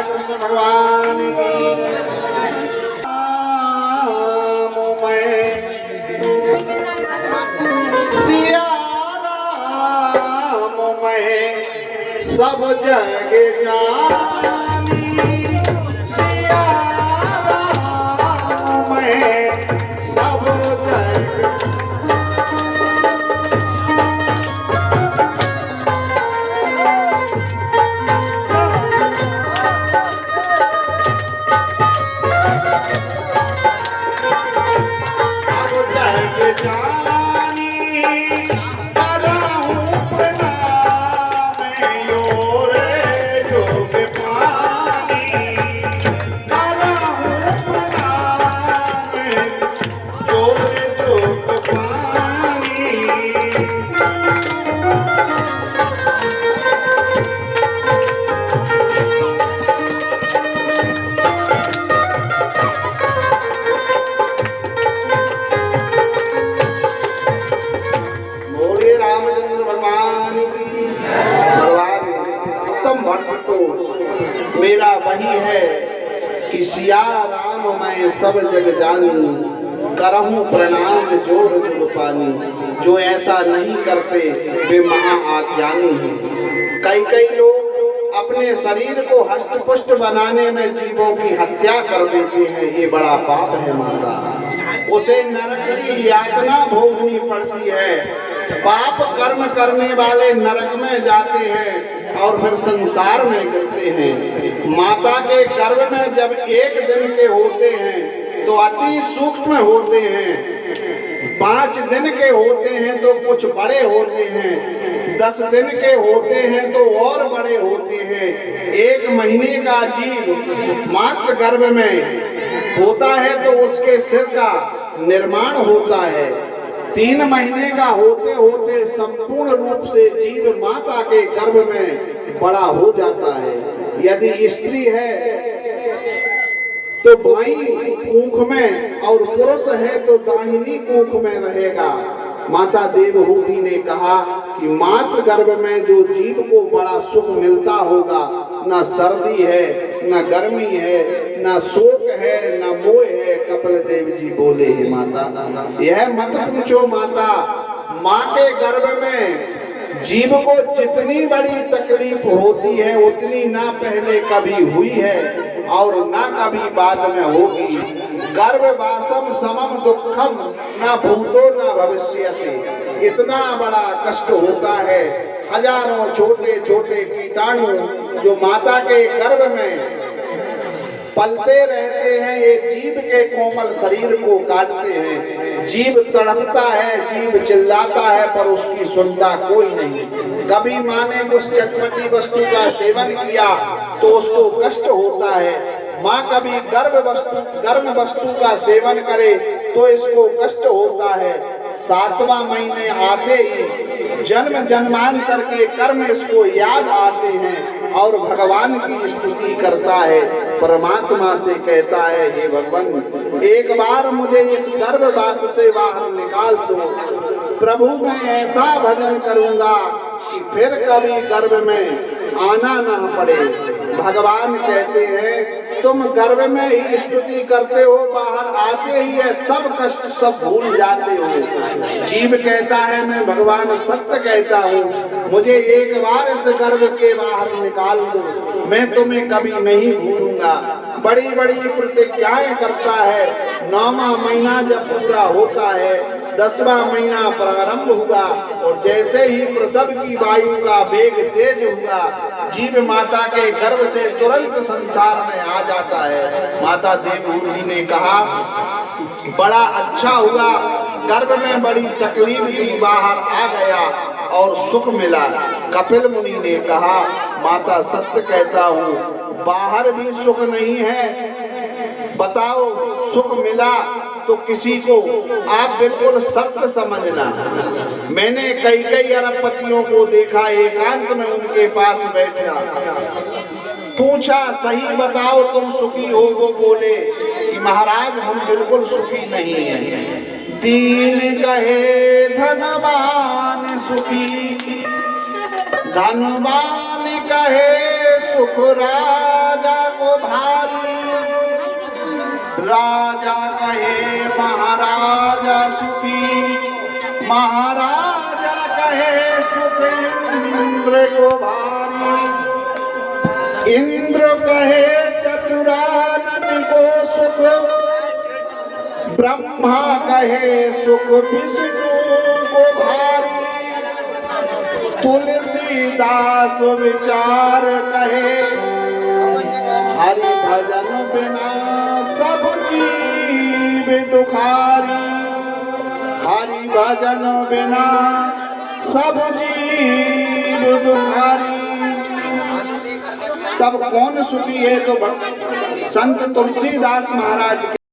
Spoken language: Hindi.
कृष्ण भगवान की राम मैं सिया राम मैं सब जग जानी सिया राम मैं सब जग मेरा वही है कि सिया राम मैं सब जग जानी करहूं प्रणाम जोर जुग पानी। जो ऐसा नहीं करते वे महा अज्ञानी हैं। कई लोग अपने शरीर को हष्ट-पुष्ट बनाने में जीवों की हत्या कर देते हैं। ये बड़ा पाप है माता, उसे नरक की यातना भोगनी पड़ती है। पाप कर्म करने वाले नरक में जाते हैं और फिर संसार में गिरते हैं। माता के गर्भ में जब एक दिन के होते हैं तो अति सूक्ष्म होते हैं, 5 दिन के होते हैं तो कुछ बड़े होते हैं, 10 दिन के होते हैं तो और बड़े होते हैं। 1 महीने का जीव मातृ गर्भ में होता है तो उसके सिर का निर्माण होता है। 3 महीने का होते होते संपूर्ण रूप से जीव माता के गर्भ में बड़ा हो जाता है। यदि स्त्री है तो बाईं कूख में और पुरुष है तो दाहिनी कूख में रहेगा। माता देवहूति ने कहा कि मातृ गर्भ में जो जीव को बड़ा सुख मिलता होगा, न सर्दी है, न गर्मी है, न शोक है, न मोह है। कपिल देव जी बोले हे माता, यह मत पूछो माता। माँ के गर्भ में जीव को जितनी बड़ी तकलीफ होती है उतनी ना पहले कभी हुई है और ना कभी बाद में होगी। गर्भवासम समम दुखम न भूतो न भविष्यति। इतना बड़ा कष्ट होता है। हजारों छोटे छोटे कीटाणु जो माता के गर्भ में पलते रहते हैं, ये जीव के कोमल शरीर को काटते हैं। जीव तड़पता है, जीव चिल्लाता है, पर उसकी सुनता कोई नहीं। कभी माँ ने उस चटपटी वस्तु का सेवन किया तो उसको कष्ट होता है। माँ कभी गर्म वस्तु का सेवन करे तो इसको कष्ट होता है। 7वां महीने आते ही जन्म जन्मांतर के कर्म इसको याद आते हैं और भगवान की स्तुति करता है। परमात्मा से कहता है, हे भगवान, एक बार मुझे इस गर्भवास से बाहर निकाल दो। प्रभु मैं ऐसा भजन करूंगा कि फिर कभी गर्भ में आना ना पड़े। भगवान कहते हैं, तुम गर्भ में ही स्तुति करते हो, बाहर आते ही है सब कष्ट सब भूल जाते हो। जीव कहता है, मैं भगवान सत्य कहता हूँ, मुझे एक बार इस गर्भ के बाहर निकाल दो, मैं तुम्हें कभी नहीं भूलूंगा। बड़ी बड़ी प्रतिज्ञाएं करता है। 9वां महीना जब पूरा होता है, 10वां महीना प्रारंभ हुआ और जैसे ही प्रसव की वायु का वेग तेज हुआ, जीव माता के गर्भ से तुरंत संसार में आ जाता है। माता देवहूति ने कहा, बड़ा अच्छा हुआ, गर्भ में बड़ी तकलीफ थी, बाहर आ गया और सुख मिला। कपिल मुनि ने कहा, माता सत्य कहता हूँ, बाहर भी सुख नहीं है। बताओ, सुख मिला तो किसी को आप बिल्कुल सत्य समझना। मैंने कई अरबपतियों को देखा, एकांत में उनके पास बैठा, पूछा, सही बताओ तुम सुखी हो? वो बोले कि महाराज हम बिल्कुल सुखी नहीं हैं। दीन कहे धनवान सुखी, धनवान कहे सुखराज। राजा को भारी। राजा कहे महाराजा सुखी, महाराजा कहे सुख इंद्र को भारी। इंद्र कहे चतुरानन को सुख, ब्रह्मा कहे सुख विष्णु को भारी। तुलसीदास विचार कहे हरि भजन बिना सब जीव दुखारी। हरि भजन बिना सब जीव दुखारी। तब कौन सुखी है? तो संत तुलसीदास महाराज